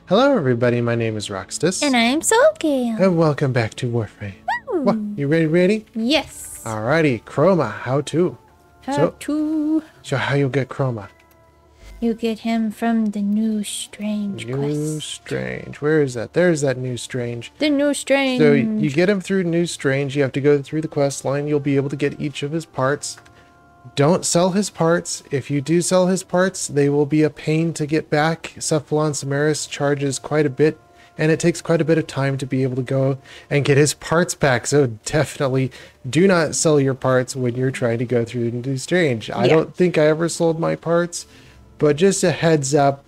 Hello everybody, my name is Roxtus. And I'm Soulgale. And welcome back to Warframe. What, you ready? Yes. Alrighty, Chroma How To. How to. So how you get Chroma? You get him from the new strange New quest. Strange. Where is that? There's that New Strange. The new strange. So you get him through New Strange. You have to go through the quest line. You'll be able to get each of his parts. Don't sell his parts. If you do sell his parts, they will be a pain to get back. Cephalon Samaris charges quite a bit, and it takes quite a bit of time to be able to go and get his parts back. So definitely do not sell your parts when you're trying to go through New Strange. I don't think I ever sold my parts, but just a heads up,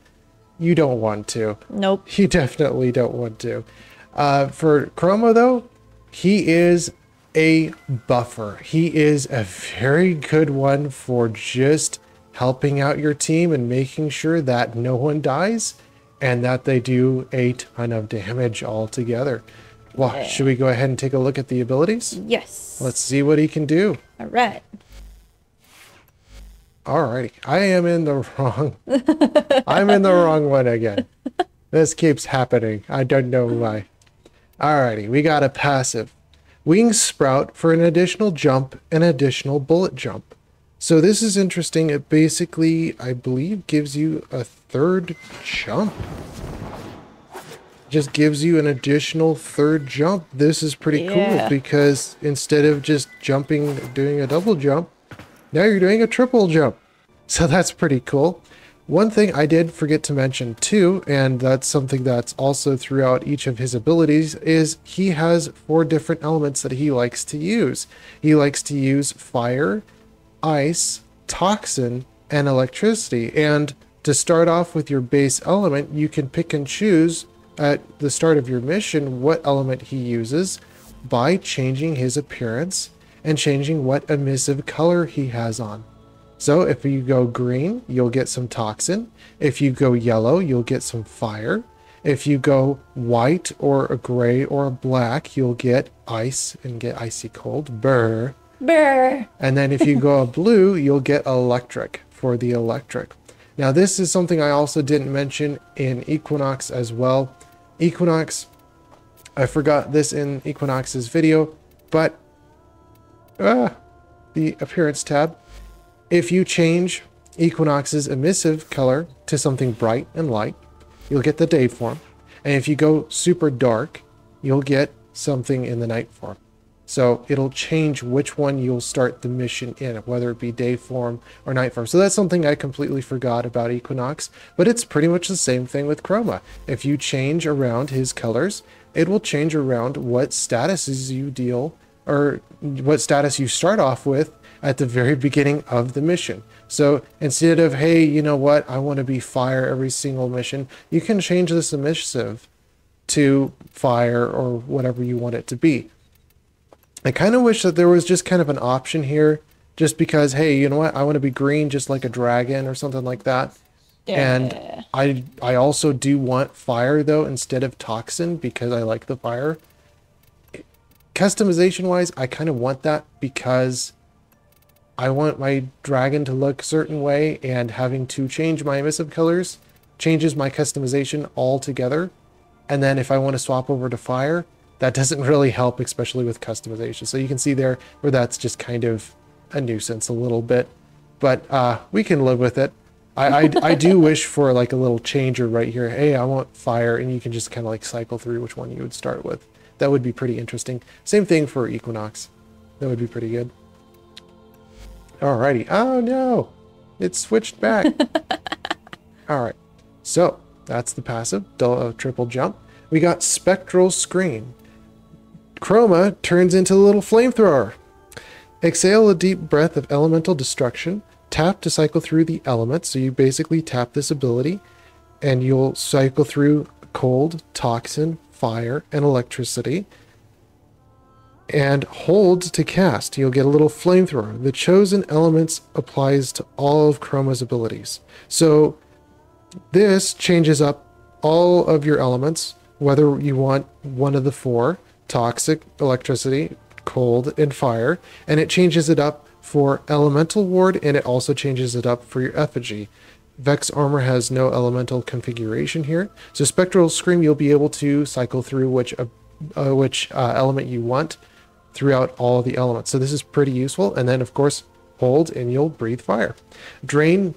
you don't want to. Nope. You definitely don't want to. For Chroma, though, he is a buffer. He is a very good one for just helping out your team and making sure that no one dies and that they do a ton of damage altogether. Well, should we go ahead and take a look at the abilities? Yes. Let's see what he can do. All right. Alrighty, I am in the wrong. I'm in the wrong one again. This keeps happening. I don't know why. Alrighty, we got a passive. Wings sprout for an additional jump and additional bullet jump. So this is interesting. It basically, I believe, gives you a third jump. Just gives you an additional third jump. This is pretty cool because instead of just jumping, doing a double jump, now you're doing a triple jump. So that's pretty cool. One thing I did forget to mention too, and that's something that's also throughout each of his abilities, is he has 4 different elements that he likes to use. He likes to use fire, ice, toxin, and electricity. And to start off with your base element, you can pick and choose at the start of your mission what element he uses by changing his appearance and changing what emissive color he has on. So if you go green, you'll get some toxin. If you go yellow, you'll get some fire. If you go white or a gray or a black, you'll get ice and get icy cold. Brr. Brr. And then if you go a blue, you'll get electric for the electric. Now this is something I also didn't mention in Equinox as well. Equinox, I forgot this in Equinox's video, but the appearance tab. If you change Equinox's emissive color to something bright and light, you'll get the day form. And if you go super dark, you'll get something in the night form. So it'll change which one you'll start the mission in, whether it be day form or night form. So that's something I completely forgot about Equinox, but it's pretty much the same thing with Chroma. If you change around his colors, it will change around what statuses you deal, or what status you start off with at the very beginning of the mission. So instead of, hey, you know what, I want to be fire every single mission, you can change this emissive to fire or whatever you want it to be. I kind of wish that there was just kind of an option here, just because, hey, you know what, I want to be green just like a dragon or something like that. And I also do want fire though instead of toxin because I like the fire. Customization wise, I kind of want that because I want my dragon to look a certain way, and having to change my emissive colors changes my customization altogether. And then if I want to swap over to fire, that doesn't really help, especially with customization. So you can see there where that's just kind of a nuisance a little bit, but we can live with it. I do wish for like a little changer right here. Hey, I want fire, and you can just kind of like cycle through which one you would start with. That would be pretty interesting. Same thing for Equinox. That would be pretty good. Alrighty. Oh no, it switched back. Alright, so that's the passive, triple jump. We got Spectral Screen. Chroma turns into a little flamethrower. Exhale a deep breath of elemental destruction. Tap to cycle through the elements. So you basically tap this ability and you'll cycle through cold, toxin, fire, and electricity. And hold to cast. You'll get a little flamethrower. The chosen elements applies to all of Chroma's abilities. So this changes up all of your elements, whether you want one of the 4, toxic, electricity, cold, and fire, and it changes it up for elemental ward, and it also changes it up for your effigy. Vex Armor has no elemental configuration here. So Spectral Scream, you'll be able to cycle through which element you want throughout all the elements. So this is pretty useful. And then, of course, hold and you'll breathe fire. Drain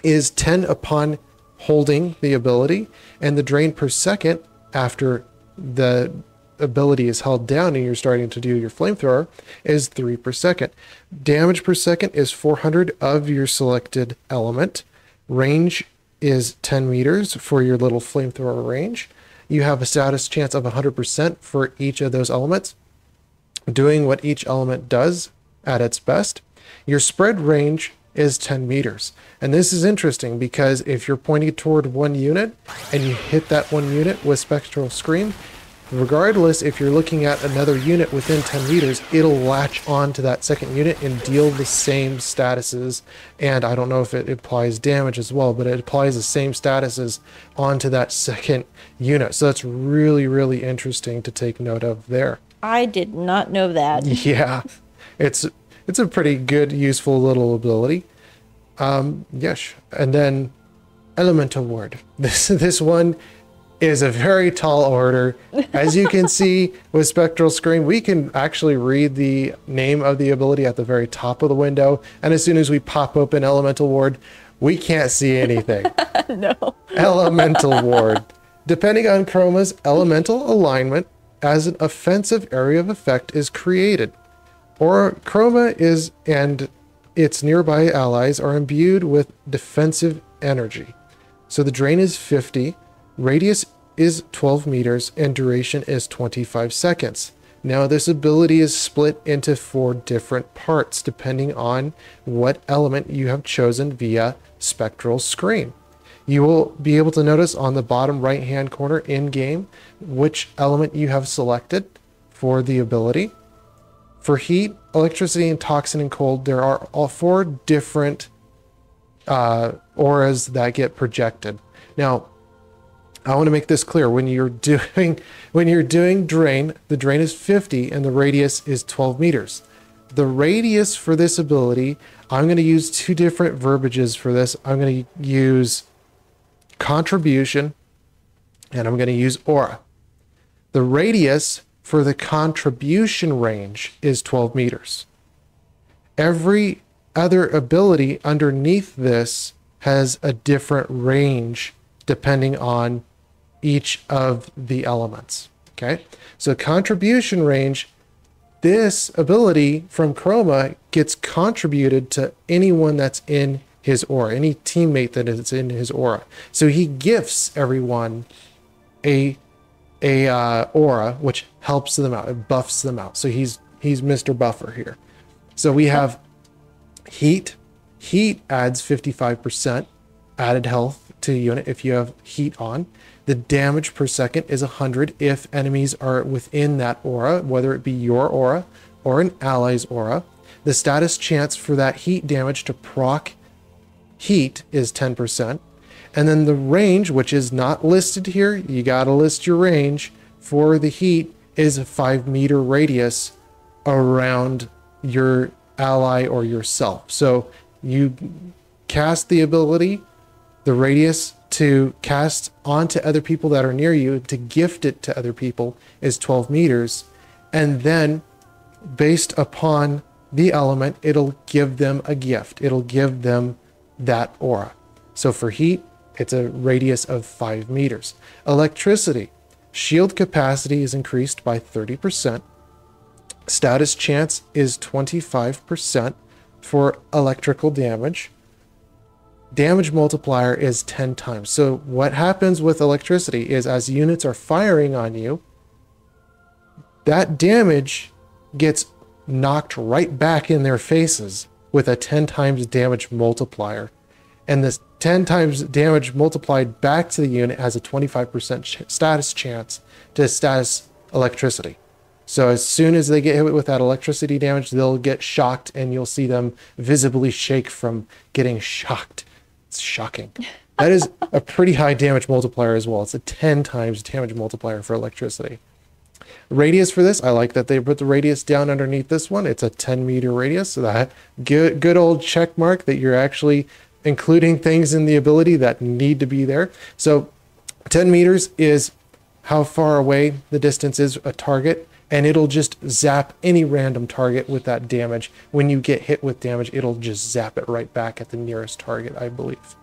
is 10 upon holding the ability, and the drain per second after the ability is held down and you're starting to do your flamethrower is 3 per second. Damage per second is 400 of your selected element. Range is 10 meters for your little flamethrower range. You have a status chance of 100% for each of those elements, doing what each element does at its best. Your spread range is 10 meters. And this is interesting because if you're pointing toward one unit and you hit that one unit with Spectral Scream, regardless if you're looking at another unit within 10 meters, it'll latch on to that second unit and deal the same statuses. And I don't know if it applies damage as well, but it applies the same statuses onto that second unit. So that's really, really interesting to take note of there. I did not know that. Yeah, it's a pretty good, useful little ability. Yes, and then Elemental Ward. This one is a very tall order. As you can see with Spectral Scream, we can actually read the name of the ability at the very top of the window. And as soon as we pop open Elemental Ward, we can't see anything. No. Elemental Ward. Depending on Chroma's elemental alignment, as an offensive area of effect is created, or Chroma is and its nearby allies are imbued with defensive energy. So the drain is 50, radius is 12 meters, and duration is 25 seconds. Now this ability is split into 4 different parts depending on what element you have chosen via Spectral Scream. You will be able to notice on the bottom right hand corner in game which element you have selected for the ability. For heat, electricity, and toxin and cold, there are all 4 different auras that get projected. Now, I want to make this clear. When you're doing drain, the drain is 50 and the radius is 12 meters. The radius for this ability, I'm going to use 2 different verbiages for this. I'm going to use contribution and I'm going to use aura. The radius for the contribution range is 12 meters. Every other ability underneath this has a different range depending on each of the elements. Okay, so contribution range, this ability from Chroma gets contributed to anyone that's in his aura, any teammate that is in his aura. So he gifts everyone a aura, which helps them out. It buffs them out. So he's Mr. Buffer here. So we have heat. Heat adds 55% added health to a unit if you have heat on. The damage per second is 100 if enemies are within that aura, whether it be your aura or an ally's aura. The status chance for that heat damage to proc heat is 10%. And then the range, which is not listed here, you got to list your range for the heat, is a 5 meter radius around your ally or yourself. So you cast the ability, the radius to cast onto other people that are near you, to gift it to other people, is 12 meters. And then based upon the element, it'll give them a gift. It'll give them that aura. So for heat, it's a radius of 5 meters. Electricity, shield capacity is increased by 30%. Status chance is 25% for electrical damage. Damage multiplier is 10 times. So what happens with electricity is as units are firing on you, that damage gets knocked right back in their faces with a 10 times damage multiplier. And this 10 times damage multiplied back to the unit has a 25% status chance to status electricity. So as soon as they get hit with that electricity damage, they'll get shocked and you'll see them visibly shake from getting shocked. It's shocking. That is a pretty high damage multiplier as well. It's a 10 times damage multiplier for electricity. Radius for this, I like that they put the radius down underneath this one. It's a 10 meter radius. So that good old check mark that you're actually including things in the ability that need to be there. So 10 meters is how far away the distance is a target, and it'll just zap any random target with that damage. When you get hit with damage, it'll just zap it right back at the nearest target, I believe.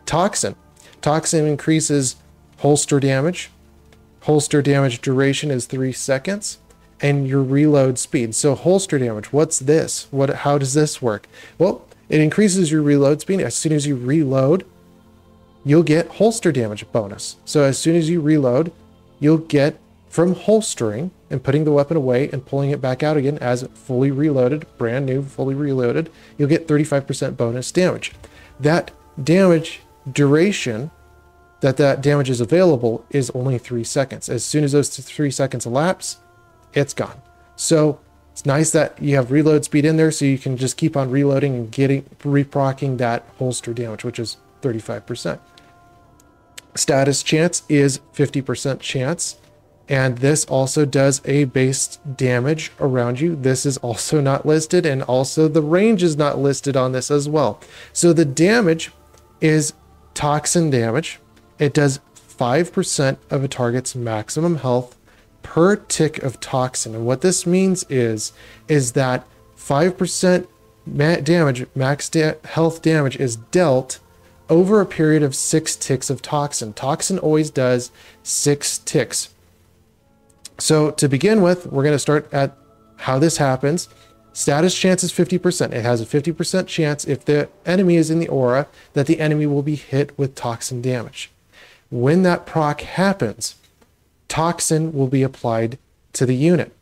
Toxin. Toxin increases holster damage. Holster damage duration is 3 seconds, and your reload speed. So holster damage, what's this? How does this work? Well, it increases your reload speed. As soon as you reload, you'll get holster damage bonus. So as soon as you reload, you'll get, from holstering and putting the weapon away and pulling it back out again as fully reloaded, brand new, fully reloaded, you'll get 35% bonus damage. That damage duration that damage is available is only 3 seconds. As soon as those 3 seconds elapse, it's gone. So it's nice that you have reload speed in there, so you can just keep on reloading and reprocking that holster damage, which is 35%. Status chance is 50% chance, and this also does a base damage around you. This is also not listed, and also the range is not listed on this as well. So the damage is toxin damage. It does 5% of a target's maximum health per tick of toxin. And what this means is that 5% damage, health damage, is dealt over a period of 6 ticks of toxin. Toxin always does 6 ticks. So to begin with, we're going to start at how this happens. Status chance is 50%. It has a 50% chance, if the enemy is in the aura, that the enemy will be hit with toxin damage. When that proc happens, toxin will be applied to the unit.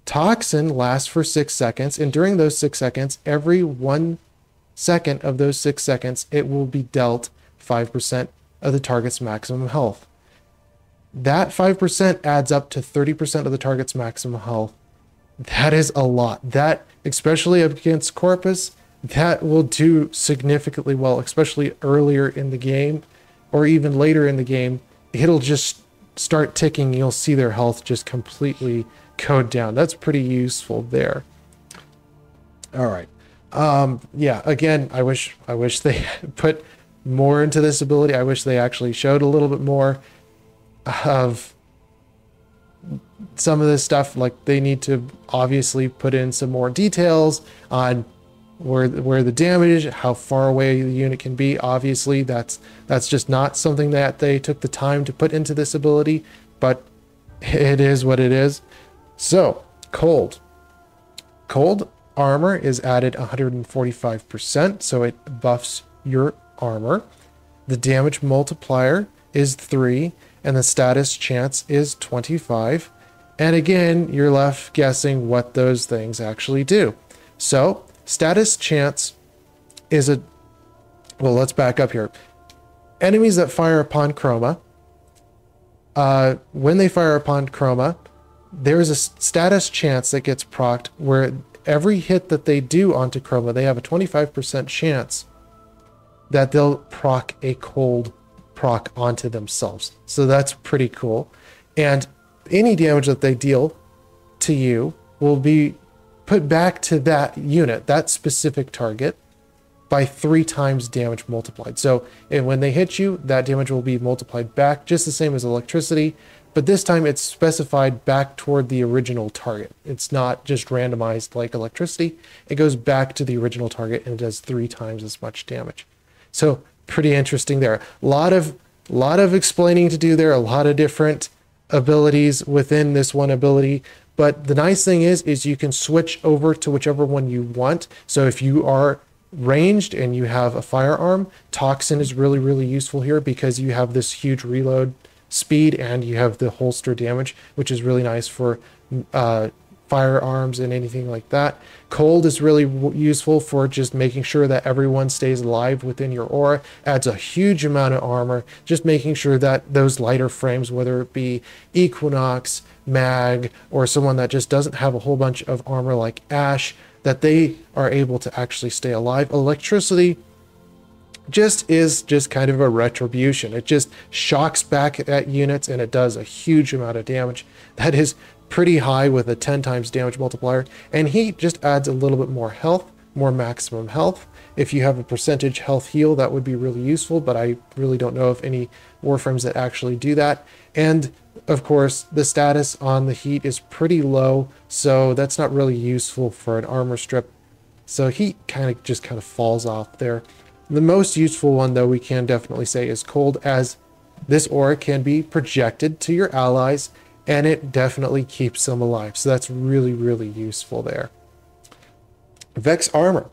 Toxin lasts for 6 seconds, and during those 6 seconds, every 1 second of those 6 seconds, it will be dealt 5% of the target's maximum health. That 5% adds up to 30% of the target's maximum health. That is a lot. That, especially against Corpus, that will do significantly well, especially earlier in the game or even later in the game. It'll just start ticking. You'll see their health just completely go down. That's pretty useful there. All right. Yeah, again, I wish they put more into this ability. I wish they actually showed a little bit more of some of this stuff. Like, they need to obviously put in some more details on where the damage is, how far away the unit can be. Obviously, that's just not something that they took the time to put into this ability, but it is what it is. So, cold armor is added 145%, so it buffs your armor. The damage multiplier is 3, and the status chance is 25. And again, you're left guessing what those things actually do. So status chance is well, let's back up here. Enemies that fire upon Chroma, when they fire upon Chroma, there is a status chance that gets procced where every hit that they do onto Chroma, they have a 25% chance that they'll proc a cold proc onto themselves. So that's pretty cool. And any damage that they deal to you will be put back to that unit, that specific target, by 3 times damage multiplied. So when they hit you, that damage will be multiplied back, just the same as electricity, but this time it's specified back toward the original target. It's not just randomized like electricity. It goes back to the original target and it does 3 times as much damage. So pretty interesting there. A lot of explaining to do there, a lot of different abilities within this one ability. But the nice thing is you can switch over to whichever one you want. So if you are ranged and you have a firearm, Toxin is really, really useful here because you have this huge reload speed and you have the holster damage, which is really nice for firearms and anything like that. Cold is really useful for just making sure that everyone stays alive within your aura. Adds a huge amount of armor, just making sure that those lighter frames, whether it be Equinox, Mag, or someone that just doesn't have a whole bunch of armor like Ash, that they are able to actually stay alive. Electricity is just kind of a retribution. It just shocks back at units and it does a huge amount of damage. That is pretty high with a 10 times damage multiplier. And heat just adds a little bit more health, more maximum health, If you have a percentage health heal, that would be really useful, but I really don't know of any Warframes that actually do that. And of course, the status on the heat is pretty low, so that's not really useful for an armor strip. So heat just kind of falls off there. The most useful one, though, we can definitely say is cold, as this aura can be projected to your allies, and it definitely keeps them alive. So that's really, really useful there. Vex Armor.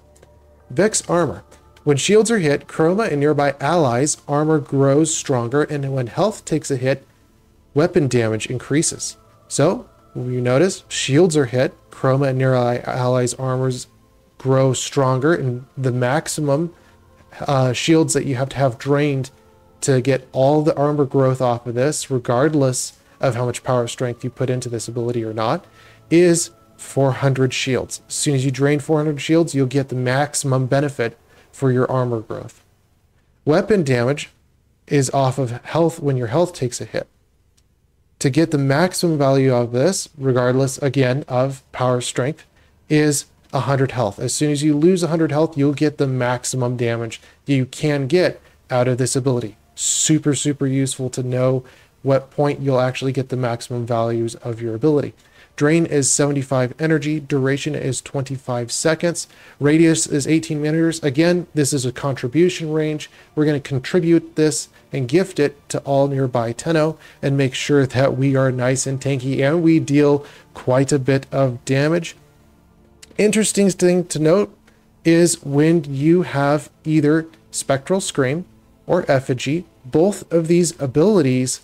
Vex Armor. When shields are hit, Chroma and nearby allies' armor grows stronger, and when health takes a hit, weapon damage increases. So, you notice, shields are hit, Chroma and nearby allies' armors grow stronger, and the maximum shields that you have to have drained to get all the armor growth off of this, regardless of how much power strength you put into this ability or not, is 400 shields. As soon as you drain 400 shields, you'll get the maximum benefit for your armor growth. Weapon damage is off of health when your health takes a hit. To get the maximum value of this, regardless again of power strength, is 100 health. As soon as you lose 100 health, you'll get the maximum damage you can get out of this ability. Super, super useful to know what point you'll actually get the maximum values of your ability. Drain is 75 energy, duration is 25 seconds, radius is 18 meters. Again, this is a contribution range. We're going to contribute this and gift it to all nearby Tenno and make sure that we are nice and tanky and we deal quite a bit of damage. Interesting thing to note is when you have either Spectral Scream or Effigy, both of these abilities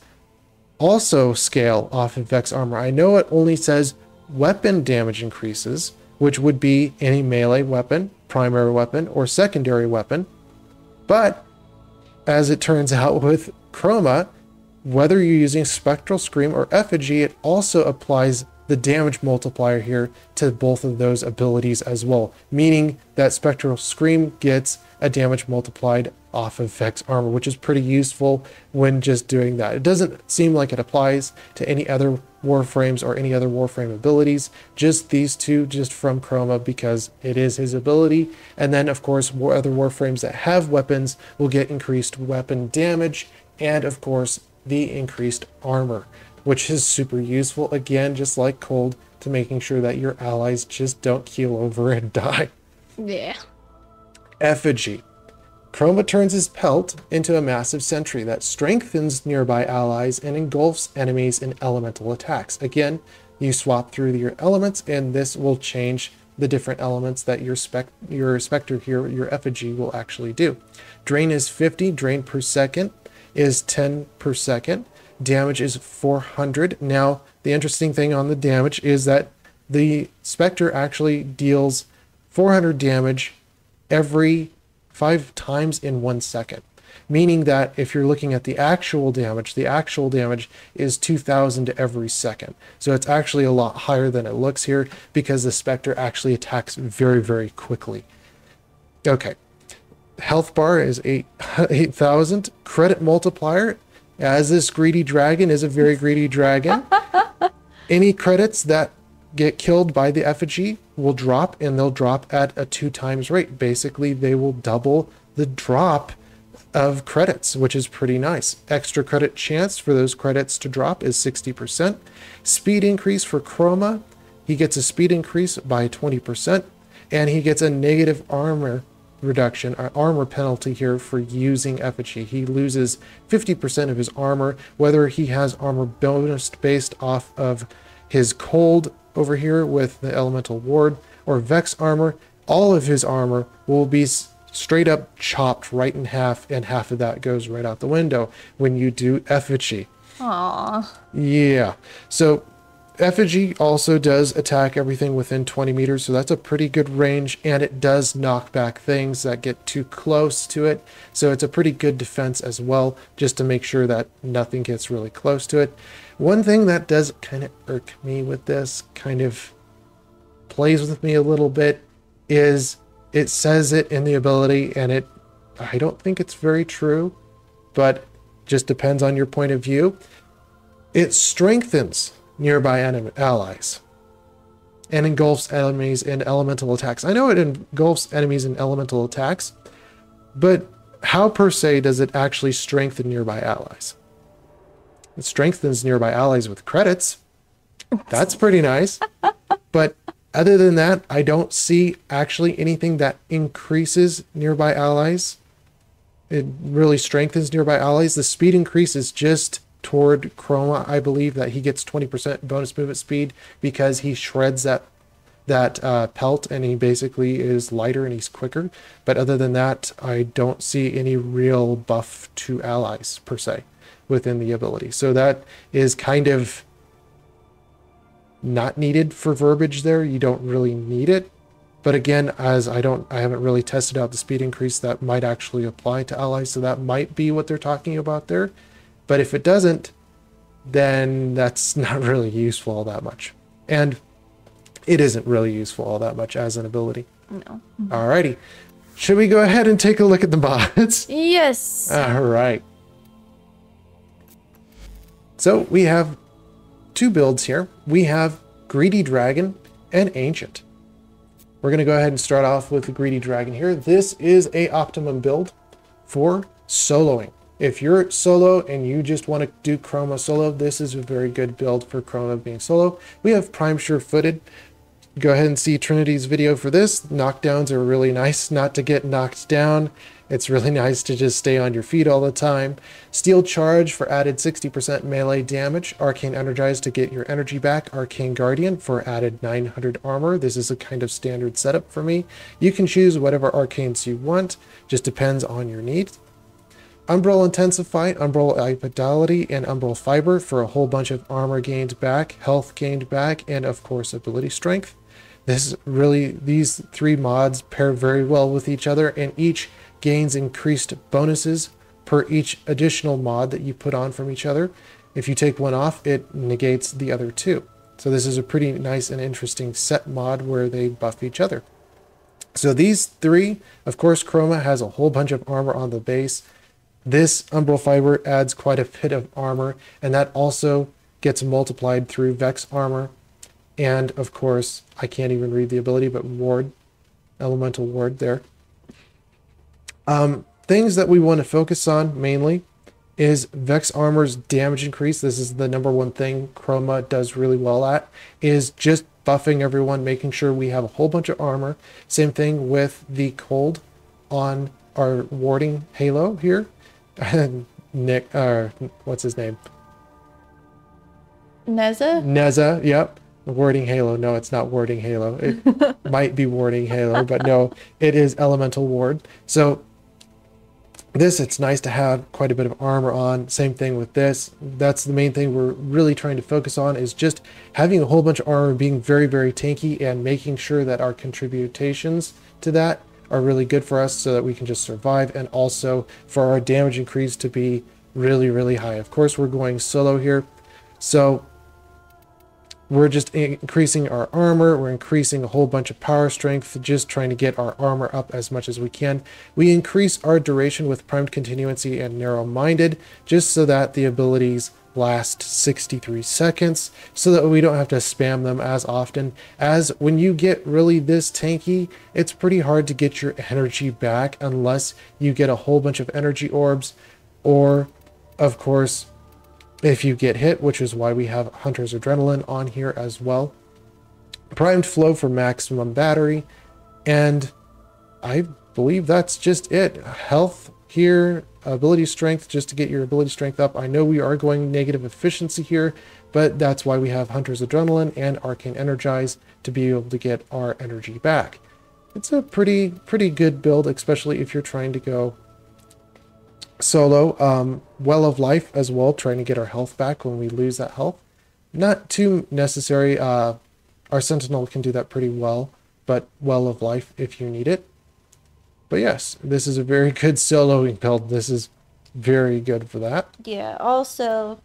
also scale off of Vex Armor. I know it only says weapon damage increases, which would be any melee weapon, primary weapon, or secondary weapon. But as it turns out with Chroma, whether you're using Spectral Scream or Effigy, it also applies the damage multiplier here to both of those abilities as well, meaning that Spectral Scream gets a damage multiplied off of Vex Armor, which is pretty useful when just doing that. It doesn't seem like it applies to any other Warframes or any other Warframe abilities, just these two, just from Chroma, because it is his ability. And then of course other Warframes that have weapons will get increased weapon damage and of course the increased armor, which is super useful, again, just like cold, to making sure that your allies just don't keel over and die. Yeah. Effigy. Chroma turns his pelt into a massive sentry that strengthens nearby allies and engulfs enemies in elemental attacks. Again, you swap through your elements, and this will change the different elements that your Spectre here, your Effigy, will actually do. Drain is 50, drain per second is 10 per second. Damage is 400. Now, the interesting thing on the damage is that the Spectre actually deals 400 damage every 5 times in 1 second. Meaning that if you're looking at the actual damage is 2,000 every second. So it's actually a lot higher than it looks here because the Spectre actually attacks very, very quickly. Okay. Health bar is 8,000. Credit multiplier, as this greedy dragon is a very greedy dragon, any credits that get killed by the Effigy will drop, and they'll drop at a 2 times rate. Basically, they will double the drop of credits, which is pretty nice. Extra credit chance for those credits to drop is 60%. Speed increase for Chroma, he gets a speed increase by 20%, and he gets a negative armor reduction, or armor penalty here for using Effigy. He loses 50% of his armor, whether he has armor bonus based off of his cold over here with the elemental ward or Vex armor. All of his armor will be straight up chopped right in half, and half of that goes right out the window when you do Effigy. Aww. Yeah, so Effigy also does attack everything within 20 meters, so that's a pretty good range, and it does knock back things that get too close to it, so it's a pretty good defense as well, just to make sure that nothing gets really close to it. One thing that does kind of irk me with this, kind of plays with me a little bit, is it says it in the ability, and I don't think it's very true, but just depends on your point of view. It strengthens nearby enemy allies. and engulfs enemies in elemental attacks. I know it engulfs enemies in elemental attacks, but how per se does it actually strengthen nearby allies? It strengthens nearby allies with credits. That's pretty nice. But other than that, I don't see actually anything that increases nearby allies. It really strengthens nearby allies. The speed increase is just toward Chroma. I believe that he gets 20% bonus movement speed because he shreds that pelt, and he basically is lighter and he's quicker. But other than that, I don't see any real buff to allies per se within the ability. So that is kind of not needed for verbiage there. You don't really need it. But again, as I haven't really tested out the speed increase that might actually apply to allies, so that might be what they're talking about there. But if it doesn't, then that's not really useful all that much. And it isn't really useful all that much as an ability. No. Alrighty. Should we go ahead and take a look at the mods? Yes. Alright. So we have two builds here. We have Greedy Dragon and Ancient. We're going to go ahead and start off with the Greedy Dragon here. This is a optimum build for soloing. If you're solo and you just want to do Chroma solo, this is a very good build for Chroma being solo. We have Prime Sure-Footed. Go ahead and see Trinity's video for this. Knockdowns are really nice not to get knocked down. It's really nice to just stay on your feet all the time. Steel Charge for added 60% melee damage. Arcane Energize to get your energy back. Arcane Guardian for added 900 armor. This is a kind of standard setup for me. You can choose whatever arcanes you want. Just depends on your needs. Umbral Intensify, Umbral Vitality, and Umbral Fiber for a whole bunch of armor gained back, health gained back, and of course ability strength. These three mods pair very well with each other, and each gains increased bonuses per each additional mod that you put on from each other. If you take one off, it negates the other two. So this is a pretty nice and interesting set mod where they buff each other. So these three, of course, Chroma has a whole bunch of armor on the base. This Umbral Fiber adds quite a bit of armor, and that also gets multiplied through Vex armor. And of course, I can't even read the ability, but Ward, Elemental Ward there. Things that we want to focus on mainly is Vex armor's damage increase. This is the number one thing Chroma does really well at, is just buffing everyone, making sure we have a whole bunch of armor. Same thing with the cold on our warding halo here. Nick, what's his name? Neza? Neza, yep. Warding Halo. No, it's not Warding Halo. It might be Warding Halo, but no, it is Elemental Ward. So it's nice to have quite a bit of armor on. Same thing with this. That's the main thing we're really trying to focus on, is just having a whole bunch of armor, being very, very tanky, and making sure that our contributions to that are really good for us so that we can just survive, and also for our damage increase to be really, really high. Of course, we're going solo here, so we're just increasing our armor, we're increasing a whole bunch of power strength, just trying to get our armor up as much as we can. We increase our duration with Primed Continuancy and Narrow-Minded, just so that the abilities last 63 seconds, so that we don't have to spam them as often. As when you get really this tanky, it's pretty hard to get your energy back unless you get a whole bunch of energy orbs, or of course if you get hit, which is why we have Hunter's Adrenaline on here as well. Primed Flow for maximum battery, and I believe that's just it. Health here, ability strength, just to get your ability strength up. I know we are going negative efficiency here, but that's why we have Hunter's Adrenaline and Arcane Energize to be able to get our energy back. It's a pretty good build, especially if you're trying to go solo. Well of Life as well, trying to get our health back when we lose that health. Not too necessary. Our Sentinel can do that pretty well, but Well of Life if you need it. But yes, this is a very good soloing build. This is very good for that. Yeah, also,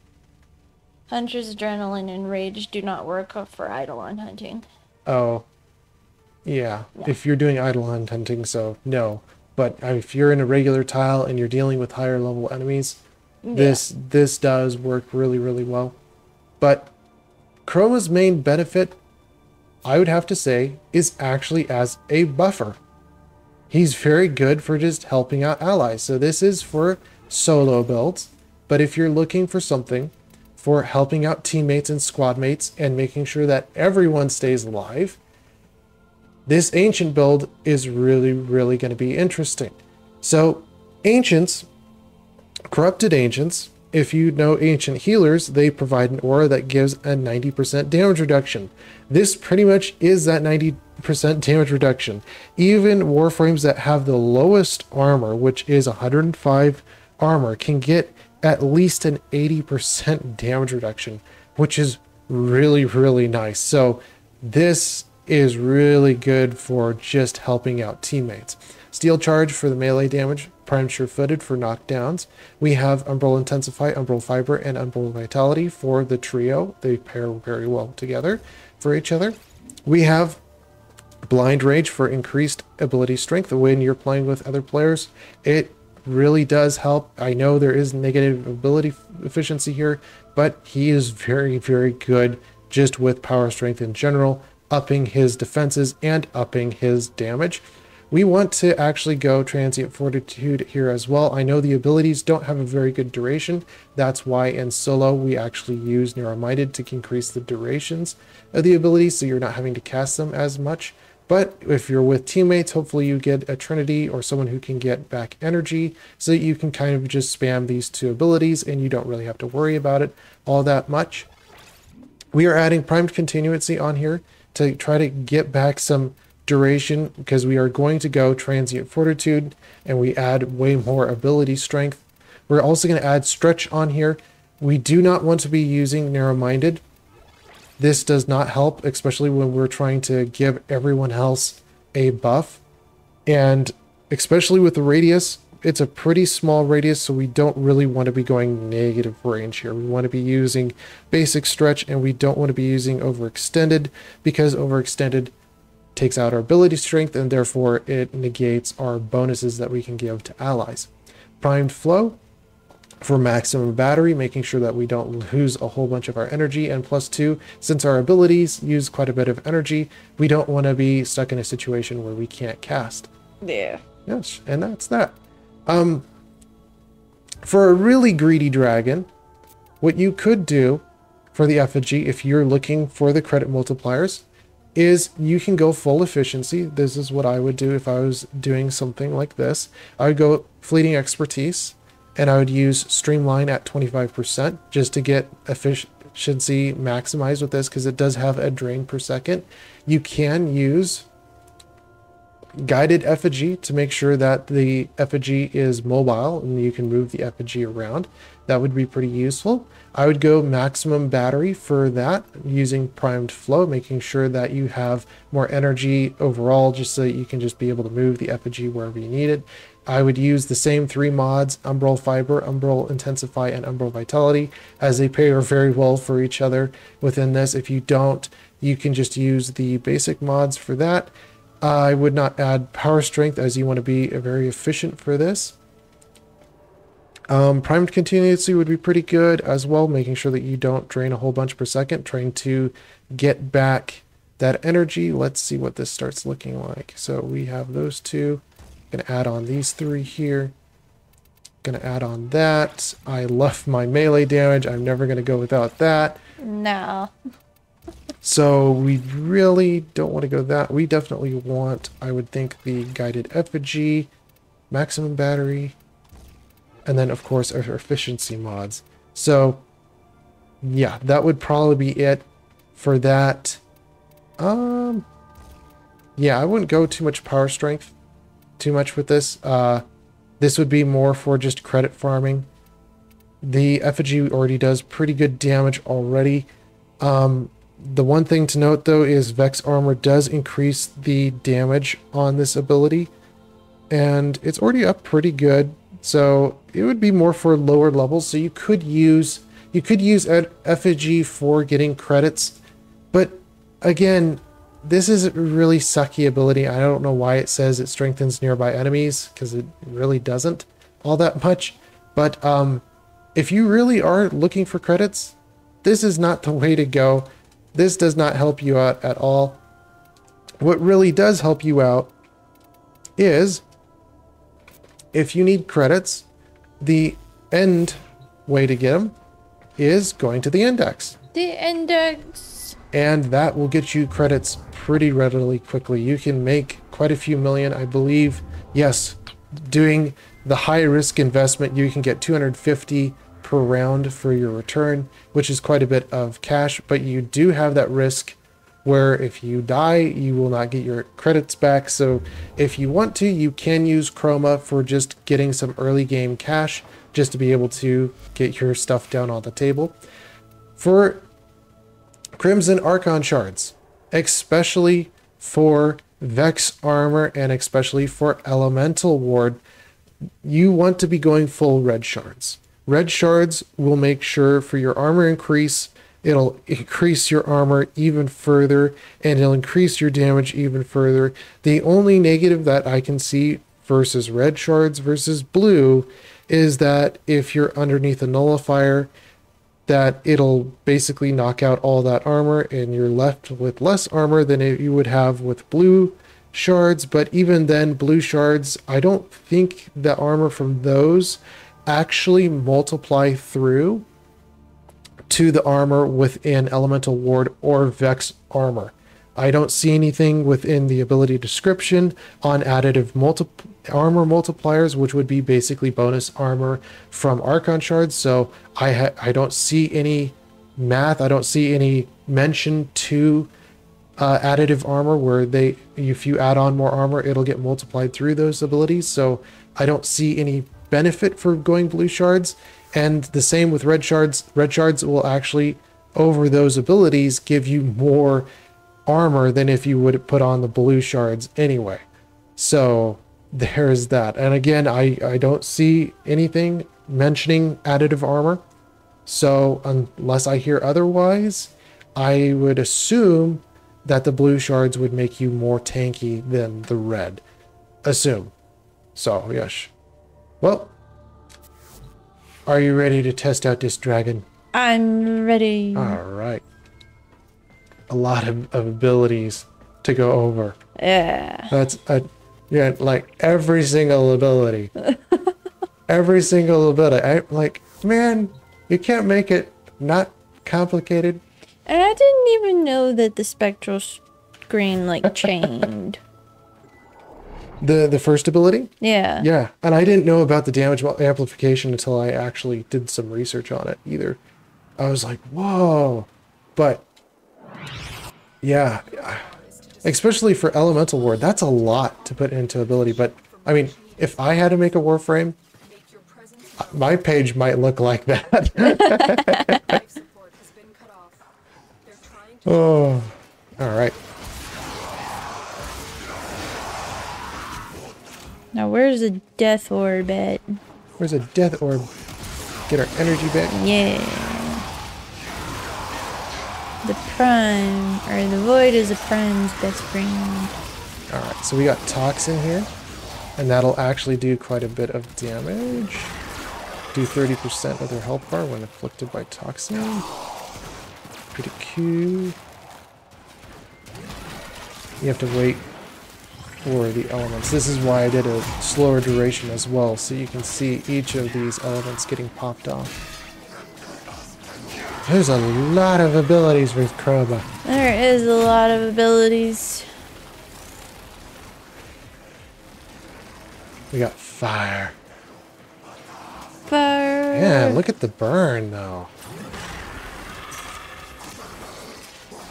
Hunter's Adrenaline and Rage do not work for Eidolon hunting. Oh, yeah. No. If you're doing Eidolon hunting, so no. But if you're in a regular tile and you're dealing with higher level enemies, this does work really, really well. But Chroma's main benefit I would have to say, is actually as a buffer. He's very good for just helping out allies. So this is for solo builds, but if you're looking for something for helping out teammates and squad mates and making sure that everyone stays alive, this ancient build is really, really going to be interesting. So ancients, corrupted ancients, if you know ancient healers, they provide an aura that gives a 90% damage reduction. This pretty much is that 90% damage reduction. Even Warframes that have the lowest armor, which is 105 armor, can get at least an 80% damage reduction, which is really, really nice. So this is really good for just helping out teammates. Steel Charge for the melee damage, Prime Sure-Footed for knockdowns. We have Umbral Intensify, Umbral Fiber, and Umbral Vitality for the trio. They pair very well together for each other. We have Blind Rage for increased ability strength. When you're playing with other players, it really does help. I know there is negative ability efficiency here, but he is very, very good just with power strength in general, upping his defenses and upping his damage. We want to actually go Transient Fortitude here as well. I know the abilities don't have a very good duration. That's why in solo we actually use Narrow-Minded to increase the durations of the abilities, so you're not having to cast them as much. But if you're with teammates, hopefully you get a Trinity or someone who can get back energy, so that you can kind of just spam these two abilities and you don't really have to worry about it all that much. We are adding Primed Continuancy on here to try to get back some duration, because we are going to go Transient Fortitude and we add way more ability strength. We're also going to add Stretch on here. We do not want to be using Narrow-Minded. This does not help, especially when we're trying to give everyone else a buff. And especially with the radius, it's a pretty small radius, so we don't really want to be going negative range here. We want to be using basic stretch, and we don't want to be using overextended, because overextended takes out our ability strength and therefore it negates our bonuses that we can give to allies. Primed Flow for maximum battery, making sure that we don't lose a whole bunch of our energy, and +2, since our abilities use quite a bit of energy, we don't want to be stuck in a situation where we can't cast. Yeah. Yes, and that's that. For a really greedy dragon, what you could do for the effigy, if you're looking for the credit multipliers, is you can go full efficiency. This is what I would do if I was doing something like this. I would go Fleeting Expertise, and I would use Streamline at 25% just to get efficiency maximized with this, because it does have a drain per second. You can use Guided Effigy to make sure that the effigy is mobile and you can move the effigy around. That would be pretty useful. I would go maximum battery for that using Primed Flow, making sure that you have more energy overall, just so that you can just be able to move the effigy wherever you need it. I would use the same 3 mods, Umbral Fiber, Umbral Intensify, and Umbral Vitality, as they pair very well for each other within this. If you don't, you can just use the basic mods for that. I would not add Power Strength, as you want to be very efficient for this. Primed Continuancy would be pretty good as well, making sure that you don't drain a whole bunch per second, trying to get back that energy. Let's see what this starts looking like. So we have those two. Gonna add on these 3 here. Gonna add on that. I love my melee damage. I'm never gonna go without that. No. So we really don't want to go that. We definitely want, I would think, the Guided Effigy, maximum battery, and then of course our efficiency mods. So yeah, that would probably be it for that. Yeah, I wouldn't go too much power strength too much with this. This would be more for just credit farming. The effigy already does pretty good damage already. The one thing to note though is Vex Armor does increase the damage on this ability, and it's already up pretty good, so it would be more for lower levels. So you could use effigy for getting credits, but again, this is a really sucky ability. I don't know why it says it strengthens nearby enemies, because it really doesn't all that much. But if you really are looking for credits, this is not the way to go. This does not help you out at all. what really does help you out is if you need credits, the end way to get them is going to the index. The index. And that will get you credits pretty readily quickly. You can make quite a few million, I believe. Yes, doing the high risk investment, you can get 250 per round for your return, which is quite a bit of cash, but you do have that risk where if you die, you will not get your credits back. So if you want to, you can use Chroma for just getting some early game cash, just to be able to get your stuff down on the table. For Crimson Archon shards, especially for Vex armor and especially for Elemental Ward, you want to be going full red shards. Red shards will make sure for your armor increase, it'll increase your armor even further, and it'll increase your damage even further. The only negative that I can see versus red shards versus blue is that if you're underneath a nullifier, that it'll basically knock out all that armor and you're left with less armor than you would have with blue shards. But even then, blue shards, I don't think the armor from those actually multiply through to the armor within Elemental Ward or Vex armor. I don't see anything within the ability description on additive armor multipliers, which would be basically bonus armor from Archon shards. So I don't see any math. I don't see any mention to additive armor where if you add on more armor, it'll get multiplied through those abilities. So I don't see any benefit for going blue shards. And the same with red shards. Red shards will actually, over those abilities, give you more armor than if you would put on the blue shards anyway. So there's that. And again, I don't see anything mentioning additive armor. So unless I hear otherwise, I would assume that the blue shards would make you more tanky than the red. Assume. So, yes. Well, are you ready to test out this dragon? I'm ready. All right. A lot of abilities to go over. Yeah. Yeah, like every single ability. Every single ability. I'm like, man, you can't make it not complicated. And I didn't even know that the spectral screen like chained. The first ability? Yeah. Yeah, and I didn't know about the damage amplification until I actually did some research on it either. I was like, whoa. But yeah, especially for Elemental Ward, that's a lot to put into ability. But I mean, if I had to make a Warframe, my page might look like that. Oh, all right. Now where's the death orb at? Where's a death orb? Get our energy back. Yeah. The prime, or the void is a prime's best friend. Alright, so we got Toxin here. And that'll actually do quite a bit of damage. Do 30% of their health bar when afflicted by Toxin. Pretty cool. You have to wait for the elements. This is why I did a slower duration as well, so you can see each of these elements getting popped off. There's a lot of abilities with Chroma. There is a lot of abilities. We got fire. Fire. Yeah, look at the burn though.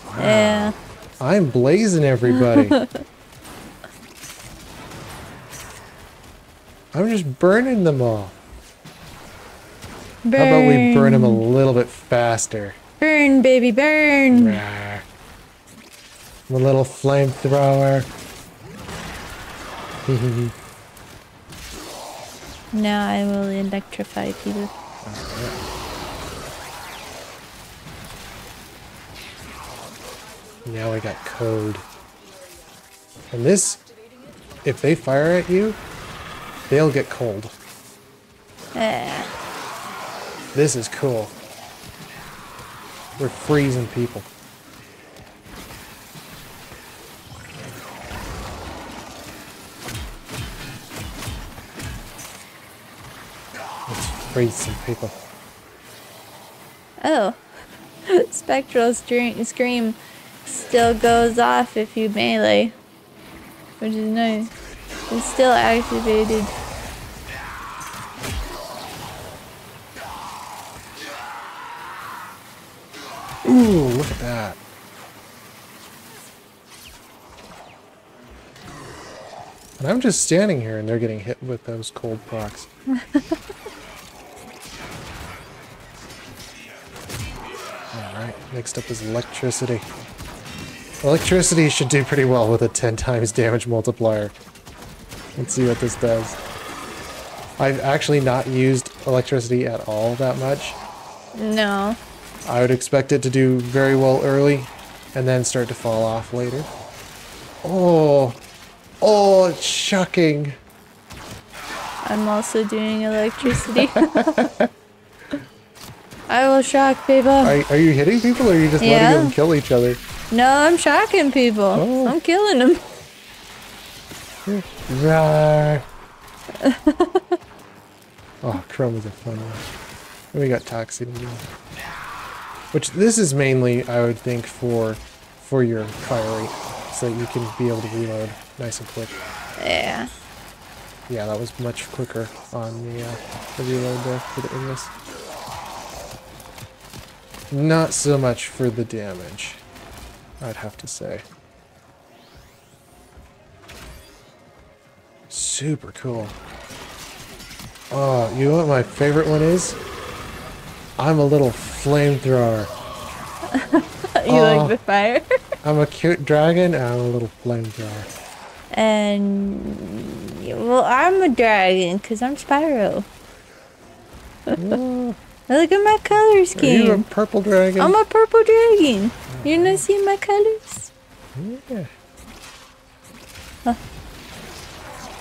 Wow. Yeah. I'm blazing everybody. I'm just burning them all. Burn. How about we burn them a little bit faster? Burn, baby, burn. Rawr. I'm a little flamethrower. Now I will electrify people. Now I got code. And this, if they fire at you, they'll get cold. This is cool. We're freezing people. Let's freeze some people. Oh. Spectral Scream still goes off if you melee. Which is nice. It's still activated. Ooh, look at that. And I'm just standing here and they're getting hit with those cold procs. Alright, next up is electricity. Electricity should do pretty well with a 10 times damage multiplier. Let's see what this does. I've actually not used electricity at all that much. No. I would expect it to do very well early and then start to fall off later. Oh, oh, it's shocking. I'm also doing electricity. I will shock people. Are you hitting people or are you just letting them kill each other? No, I'm shocking people. Oh. I'm killing them. Rawr. Oh, Chroma's a fun one. And we got Toxic again. Which this is mainly, I would think, for your fire rate, so that you can be able to reload nice and quick. Yeah. Yeah, that was much quicker on the reload there for the Ignis. Not so much for the damage, I'd have to say. Super cool. Oh, you know what my favorite one is? I'm a little flamethrower. You like the fire? I'm a cute dragon and I'm a little flamethrower. And well, I'm a dragon because I'm Spyro. Oh, Look at my color are you a scheme. purple dragon? I'm a purple dragon. You not see my colors? Yeah.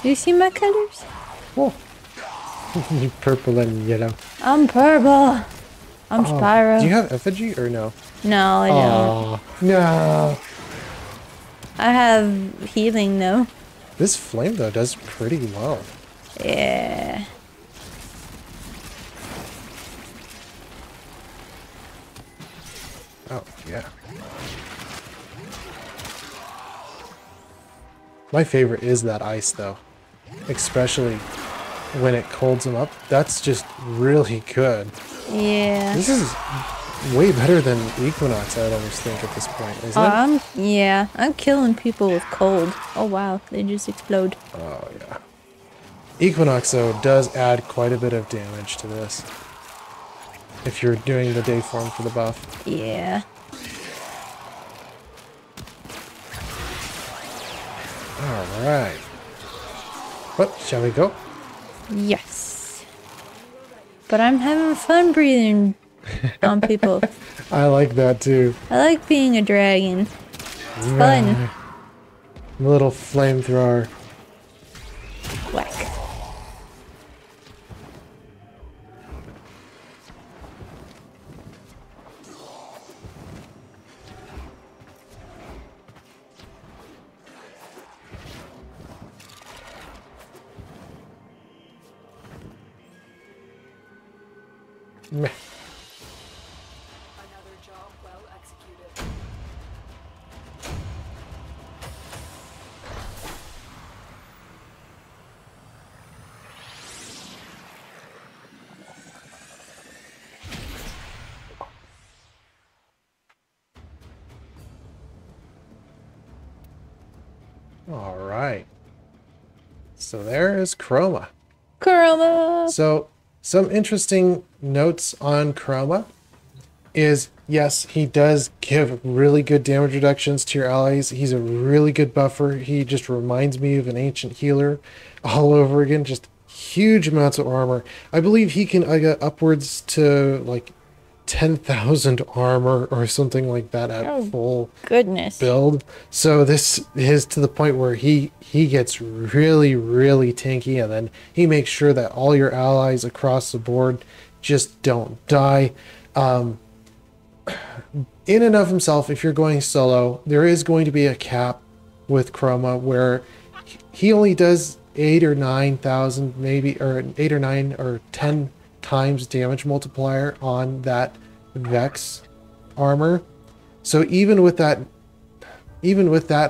You see my colors? Oh. You purple and yellow. I'm purple. I'm Oh, Spyro. do you have effigy or no? No, I don't. Oh, no. I have healing though. This flame though does pretty well. Yeah. Oh, yeah. My favorite is that ice though. Especially when it colds them up. That's just really good. Yeah. This is way better than Equinox, I'd almost think at this point, isn't it? I'm killing people with cold. Oh wow, they just explode. Oh, yeah. Equinox, though, does add quite a bit of damage to this. If you're doing the day form for the buff. Yeah. Alright. What, shall we go? Yes. But I'm having fun breathing on people. I like that too. I like being a dragon. It's fun. Little flamethrower. Whack. Meh. Another job well executed. Alright. So there is Chroma. Chroma. So, some interesting notes on Chroma is, yes, he does give really good damage reductions to your allies. He's a really good buffer. He just reminds me of an ancient healer all over again. Just huge amounts of armor. I believe he can get upwards to like 10,000 armor or something like that at full Goodness. build. So this is to the point where he gets really, really tanky, and then he makes sure that all your allies across the board just don't die. In and of himself, if you're going solo, there is going to be a cap with Chroma where he only does 8 or 9,000 maybe, or 8 or 9 or 10 times damage multiplier on that Vex armor. So even with that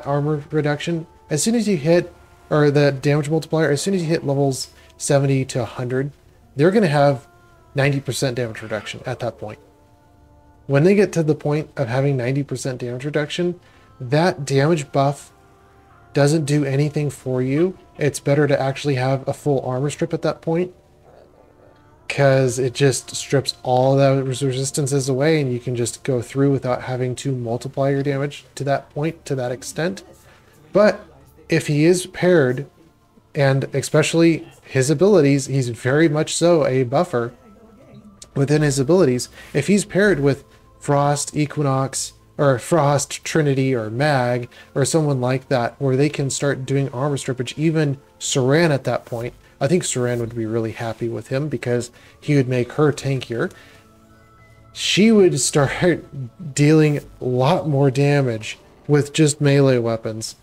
armor reduction, as soon as you hit, or the damage multiplier, as soon as you hit levels 70 to 100, they're going to have 90% damage reduction at that point. When they get to the point of having 90% damage reduction, that damage buff doesn't do anything for you. It's better to actually have a full armor strip at that point, because it just strips all those resistances away and you can just go through without having to multiply your damage to that point, to that extent. But if he is paired, and especially his abilities, he's very much so a buffer within his abilities. If he's paired with Frost, Equinox, or Frost, Trinity, or Mag, or someone like that, where they can start doing armor strippage, even Saran at that point, I think Saran would be really happy with him because he would make her tankier. She would start dealing a lot more damage with just melee weapons.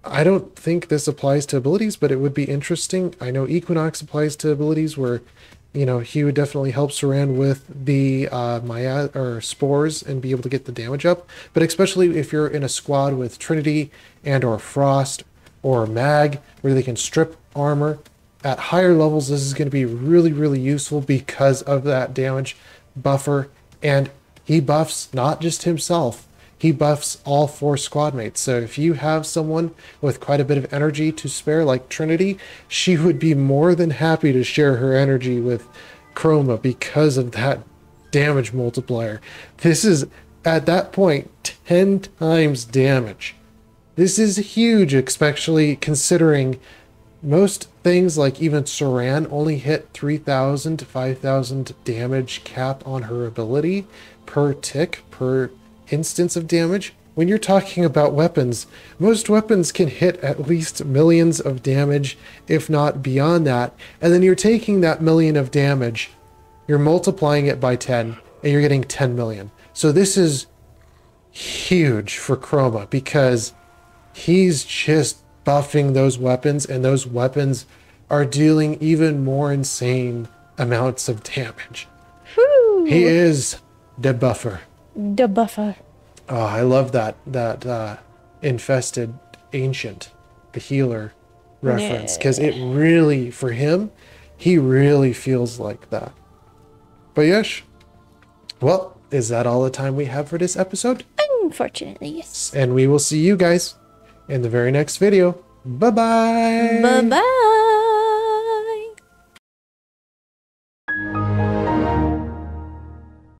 I don't think this applies to abilities, but it would be interesting. I know Equinox applies to abilities where, you know, he would definitely help Saran with the spores and be able to get the damage up. But especially if you're in a squad with Trinity and or Frost or Mag, where they can strip armor at higher levels, this is going to be really, really useful because of that damage buffer. And he buffs not just himself, he buffs all 4 squad mates. So if you have someone with quite a bit of energy to spare, like Trinity, she would be more than happy to share her energy with Chroma because of that damage multiplier. This is, at that point, 10 times damage. This is huge, especially considering most things, like even Saran, only hit 3,000 to 5,000 damage cap on her ability per tick, per instance of damage. When you're talking about weapons, most weapons can hit at least millions of damage, if not beyond that. And then you're taking that million of damage, you're multiplying it by 10, and you're getting 10 million. So this is huge for Chroma because he's just buffing those weapons, and those weapons are dealing even more insane amounts of damage. Whew. He is the buffer. The buffer. Oh, I love that infested ancient, the healer reference, because it really, for him, he really feels like that. But yes, well, is that all the time we have for this episode? Unfortunately, yes. And we will see you guys in the very next video. Bye-bye. Bye-bye.